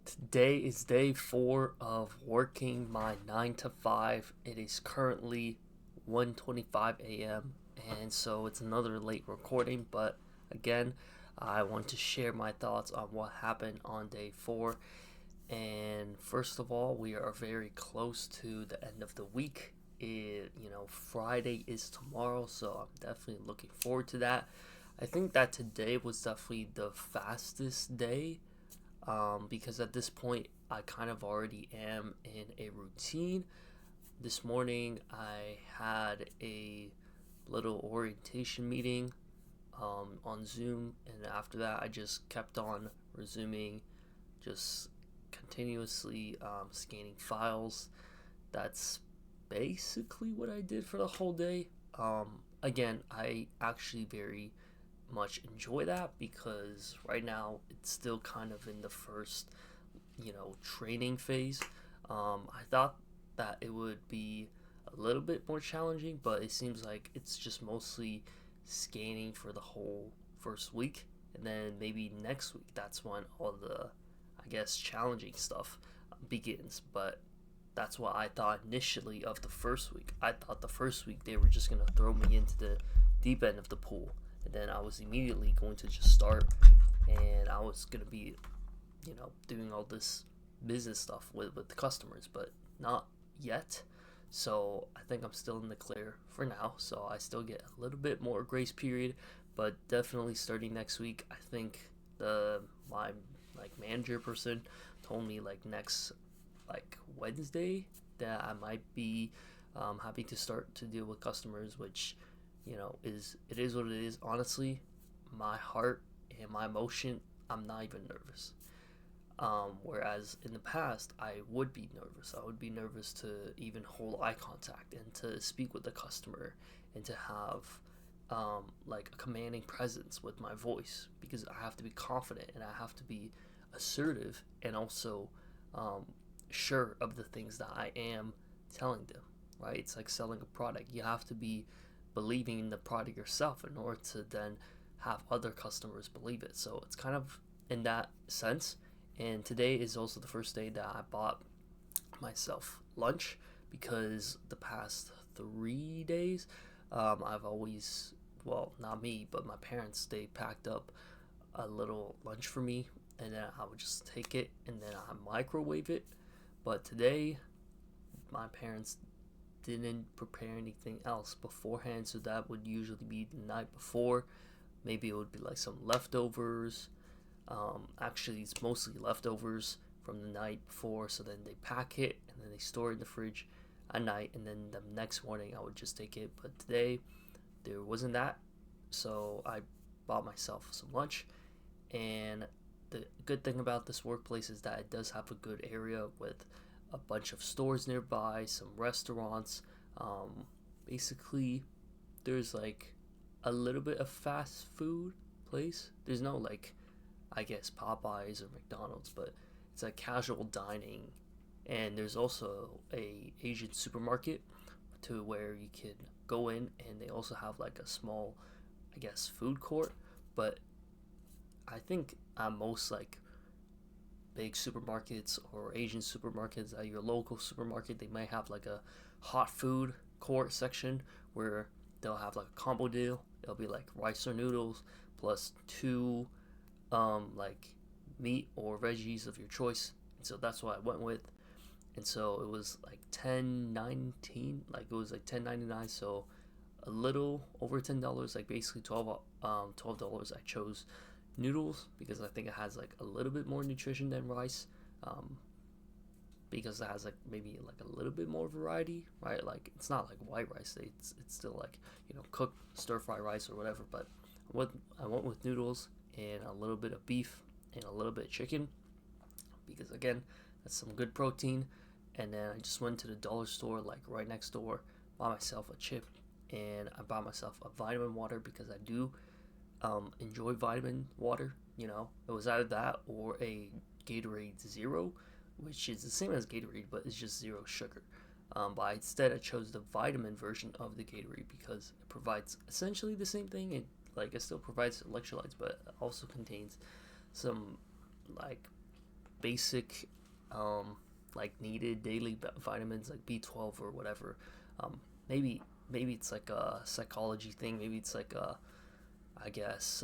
Today is day 4 of working my 9 to 5. It is currently 1:25 a.m. and so it's another late recording, but again, I want to share my thoughts on what happened on day 4. And first of all, we are very close to the end of the week. Friday is tomorrow, so I'm definitely looking forward to that. I think that today was definitely the fastest day, because at this point I kind of already am in a routine. This morning I had a little orientation meeting on Zoom, and after that I just kept on resuming, just continuously scanning files. That's basically what I did for the whole day. Again, I actually very much enjoy that because right now it's still kind of in the first, training phase. I thought that it would be a little bit more challenging, but it seems like it's just mostly scanning for the whole first week, and then maybe next week that's when all the, I guess, challenging stuff begins. But that's what I thought initially of the first week. I thought the first week they were just gonna throw me into the deep end of the pool, and then I was immediately going to just start, and I was gonna be, doing all this business stuff with the customers, but not yet. So I think I'm still in the clear for now. So I still get a little bit more grace period, but definitely starting next week, I think the my manager person told me next Wednesday that I might be happy to start to deal with customers, which is what it is. Honestly, my heart and my emotion, I'm not even nervous. Whereas in the past, I would be nervous. I would be nervous to even hold eye contact and to speak with the customer and to have a commanding presence with my voice, because I have to be confident and I have to be assertive and also sure of the things that I am telling them, right? It's like selling a product. You have to be believing in the product yourself in order to then have other customers believe it. So it's kind of in that sense. And today is also the first day that I bought myself lunch, because the past 3 days, I've always, well, not me, but my parents, they packed up a little lunch for me, and then I would just take it and then I microwave it. But today, my parents didn't prepare anything else beforehand, so that would usually be the night before. Maybe it would be like some leftovers. Actually, it's mostly leftovers from the night before, so then they pack it and then they store it in the fridge at night, and then the next morning I would just take it. But today, there wasn't that, so I bought myself some lunch. And the good thing about this workplace is that it does have a good area with a bunch of stores nearby, some restaurants. Basically, there's a little bit of fast food place. There's no I guess Popeyes or McDonald's, but it's like casual dining. And there's also a Asian supermarket to where you can go in, and they also have a small, I guess, food court. But I think most big supermarkets or Asian supermarkets, at your local supermarket, they might have a hot food court section where they'll have a combo deal. It'll be rice or noodles plus two meat or veggies of your choice. And so that's what I went with. And so it was 10.19, it was 10.99, so a little over $10, basically $12. I chose noodles because I think it has a little bit more nutrition than rice, because it has maybe a little bit more variety, right? It's not white rice. It's still cooked stir fry rice or whatever. But I went with noodles and a little bit of beef and a little bit of chicken, because again, that's some good protein. And then I just went to the dollar store right next door, bought myself a chip, and I bought myself a vitamin water because I do enjoy vitamin water. It was either that or a Gatorade Zero, which is the same as Gatorade, but it's just zero sugar. But instead, I chose the vitamin version of the Gatorade because it provides essentially the same thing. It still provides electrolytes, but it also contains some basic like needed daily vitamins like B12 or whatever. Um, maybe it's like a psychology thing. Maybe it's like a, I guess,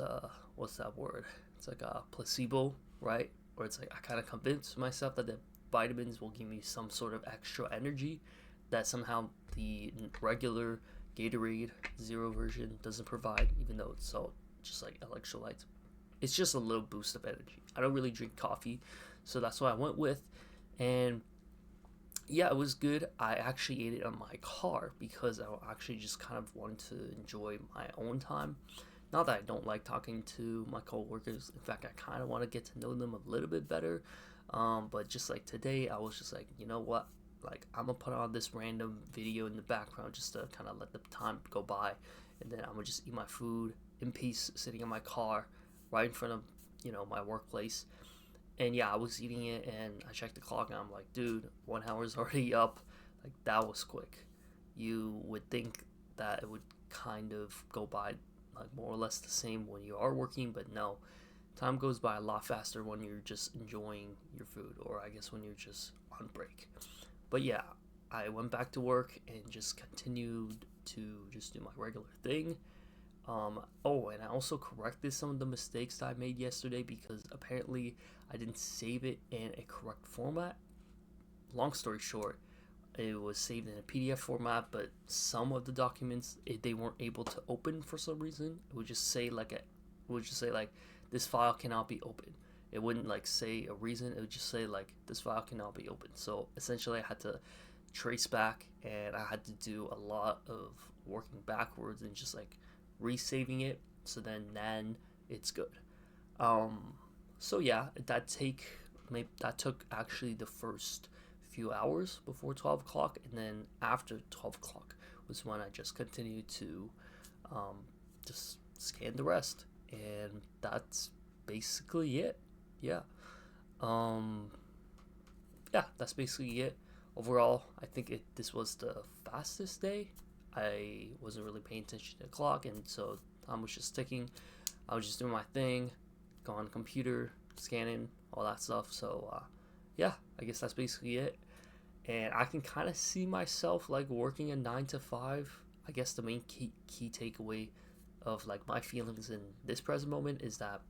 what's that word? It's like a placebo, right? Or it's like I kind of convince myself that the vitamins will give me some sort of extra energy that somehow the regular Gatorade Zero version doesn't provide, even though it's all just like electrolytes. It's just a little boost of energy. I don't really drink coffee, so that's what I went with. And yeah, it was good. I actually ate it on my car because I actually just kind of wanted to enjoy my own time. Not that I don't like talking to my coworkers. In fact, I kind of want to get to know them a little bit better. But just like today, I was just like, you know what? Like, I'm gonna put on this random video in the background just to kind of let the time go by, and then I'm gonna just eat my food in peace, sitting in my car, right in front of my workplace. And yeah, I was eating it, and I checked the clock, and I'm like, dude, 1 hour is already up. Like, that was quick. You would think that it would kind of go by like more or less the same when you are working, but no, time goes by a lot faster when you're just enjoying your food, or I guess when you're just on break. But yeah, I went back to work and just continued to just do my regular thing. Oh, and I also corrected some of the mistakes that I made yesterday because apparently I didn't save it in a correct format. Long story short, it was saved in a PDF format, but some of the documents they weren't able to open for some reason. It would just say like this file cannot be opened. It wouldn't like say a reason. It would just say like this file cannot be opened. So essentially, I had to trace back, and I had to do a lot of working backwards and just like resaving it. So then it's good. Um, so yeah, that took actually the first few hours before 12 o'clock, and then after 12 o'clock was when I just continued to um, just scan the rest, and that's basically it. Yeah. Um, yeah, that's basically it. Overall, I think this was the fastest day. I wasn't really paying attention to the clock, and so time was just ticking. I was just doing my thing, going on the computer, scanning, all that stuff. So, yeah, I guess that's basically it. And I can kind of see myself like working a 9 to 5. I guess the main key takeaway of like my feelings in this present moment is that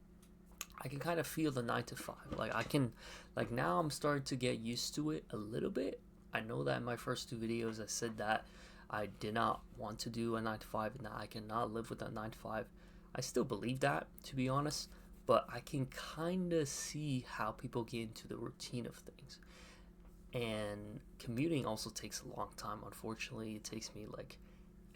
I can kind of feel the 9 to 5. Like I can, like now I'm starting to get used to it a little bit. I know that in my first two videos I said that I did not want to do a 9 to 5 and that I cannot live with a 9 to 5. I still believe that, to be honest, but I can kind of see how people get into the routine of things. And commuting also takes a long time. Unfortunately, it takes me like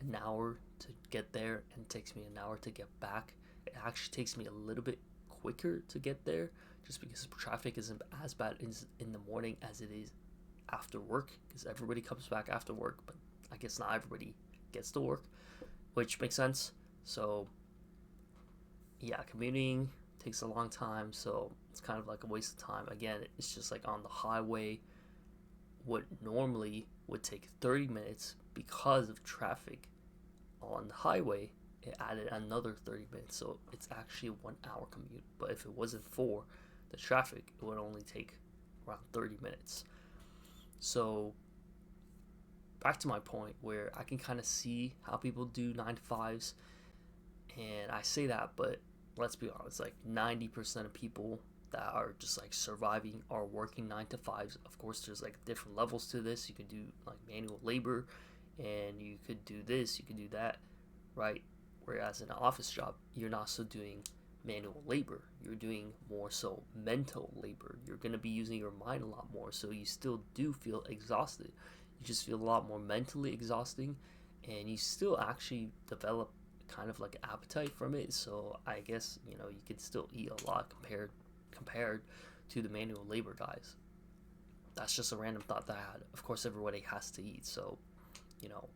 an hour to get there and it takes me an hour to get back. It actually takes me a little bit quicker to get there just because traffic isn't as bad in the morning as it is after work, because everybody comes back after work, but I guess not everybody gets to work, which makes sense. So yeah, commuting takes a long time, so it's kind of like a waste of time. Again, it's just like on the highway, what normally would take 30 minutes because of traffic on the highway, it added another 30 minutes. So it's actually a 1 hour commute. But if it wasn't for the traffic, it would only take around 30 minutes. So back to my point where I can kind of see how people do 9 to 5s. And I say that, but let's be honest, like 90% of people that are just like surviving are working 9 to 5s. Of course, there's like different levels to this. You can do like manual labor, and you could do this, you could do that, right? Whereas in an office job, you're not so doing manual labor. You're doing more so mental labor. You're going to be using your mind a lot more, so you still do feel exhausted. You just feel a lot more mentally exhausting, and you still actually develop kind of like appetite from it. So I guess you could still eat a lot compared to the manual labor guys. That's just a random thought that I had. Of course, everybody has to eat, so you know,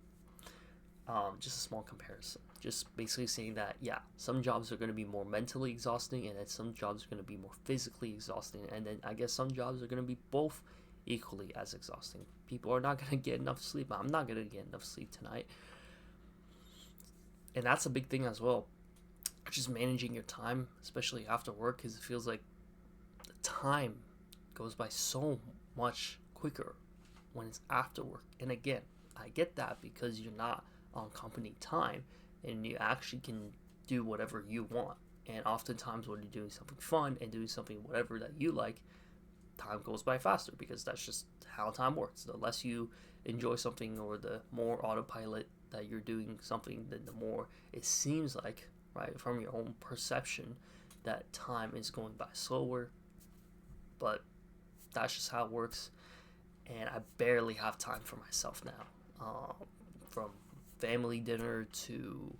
just a small comparison. Just basically saying that, yeah, some jobs are going to be more mentally exhausting, and then some jobs are going to be more physically exhausting, and then I guess some jobs are going to be both equally as exhausting. People are not going to get enough sleep. I'm not going to get enough sleep tonight. And that's a big thing as well. Just managing your time, especially after work, because it feels like the time goes by so much quicker when it's after work. And again, I get that because you're not on company time and you actually can do whatever you want. And oftentimes when you're doing something fun and doing something whatever that you like, time goes by faster because that's just how time works. The less you enjoy something or the more autopilot that you're doing something, then the more it seems like, right, from your own perception, that time is going by slower. But that's just how it works. And I barely have time for myself now. From family dinner to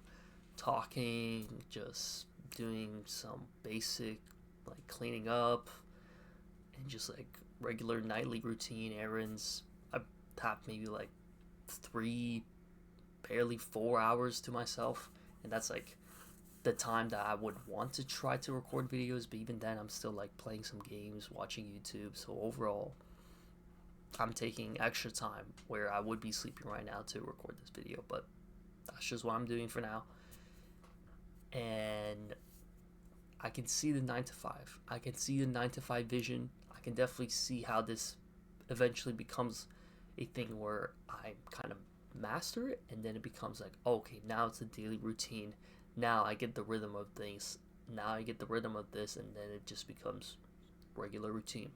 talking, just doing some basic like cleaning up and just like regular nightly routine errands. I have maybe like 3, barely 4 hours to myself, and that's like the time that I would want to try to record videos, but even then I'm still like playing some games, watching YouTube. So overall, I'm taking extra time where I would be sleeping right now to record this video, but that's just what I'm doing for now. And I can see the 9 to 5. I can see the 9 to 5 vision. I can definitely see how this eventually becomes a thing where I kind of master it, and then it becomes like, okay, now it's a daily routine. Now I get the rhythm of things. Now I get the rhythm of this, and then it just becomes regular routine.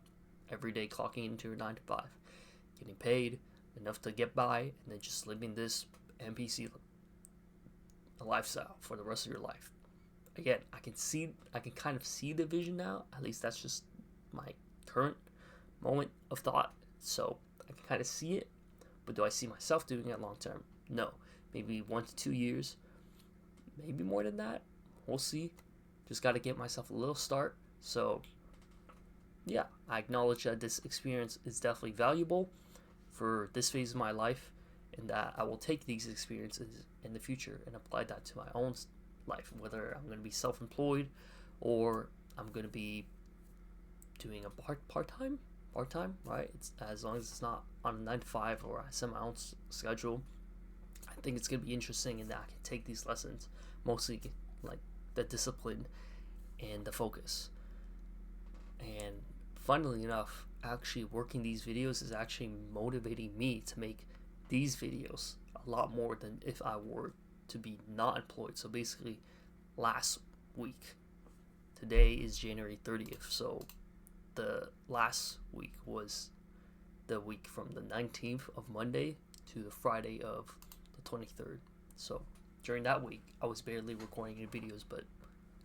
Every day clocking into your 9 to 5, getting paid enough to get by, and then just living this NPC lifestyle for the rest of your life. Again, I can kind of see the vision now. At least that's just my current moment of thought. So I can kind of see it, but do I see myself doing it long term? No. Maybe 1 to 2 years, maybe more than that. We'll see. Just got to get myself a little start. So yeah, I acknowledge that this experience is definitely valuable for this phase of my life, and that I will take these experiences in the future and apply that to my own life, whether I'm going to be self-employed or I'm going to be doing a part-time, right? It's as long as it's not on a 9 to 5 or I set my own schedule. I think it's going to be interesting in that I can take these lessons, mostly like the discipline and the focus. And funnily enough, actually working these videos is actually motivating me to make these videos a lot more than if I were to be not employed. So basically, last week, today is January 30th, so the last week was the week from the 19th of Monday to the Friday of the 23rd. So during that week, I was barely recording any videos, but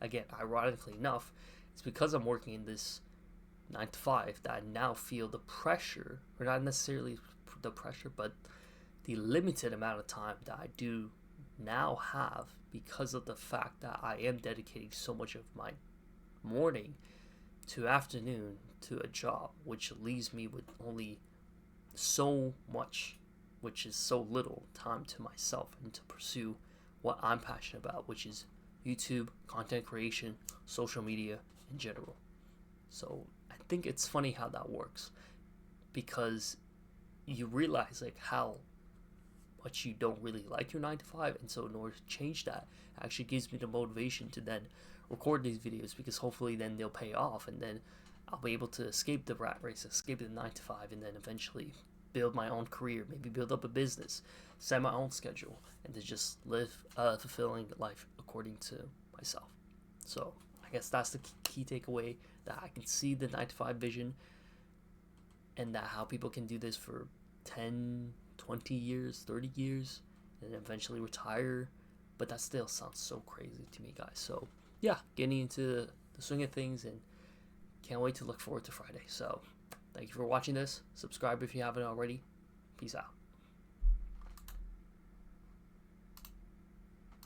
again, ironically enough, it's because I'm working in this 9 to 5 that I now feel the pressure, or not necessarily the pressure, but the limited amount of time that I do now have because of the fact that I am dedicating so much of my morning to afternoon to a job, which leaves me with only so much, which is so little time to myself and to pursue what I'm passionate about, which is YouTube, content creation, social media in general. So I think it's funny how that works, because you realize like how much you don't really like your 9 to 5, and so in order to change that, it actually gives me the motivation to then record these videos, because hopefully then they'll pay off, and then I'll be able to escape the rat race, escape the 9 to 5, and then eventually build my own career, maybe build up a business, set my own schedule, and to just live a fulfilling life according to myself. So I guess that's the key takeaway, that I can see the 9 to 5 vision, and that how people can do this for 10, 20 years, 30 years, and eventually retire. But that still sounds so crazy to me, guys. So yeah, getting into the swing of things, and can't wait to look forward to Friday. So thank you for watching this. Subscribe if you haven't already. Peace out.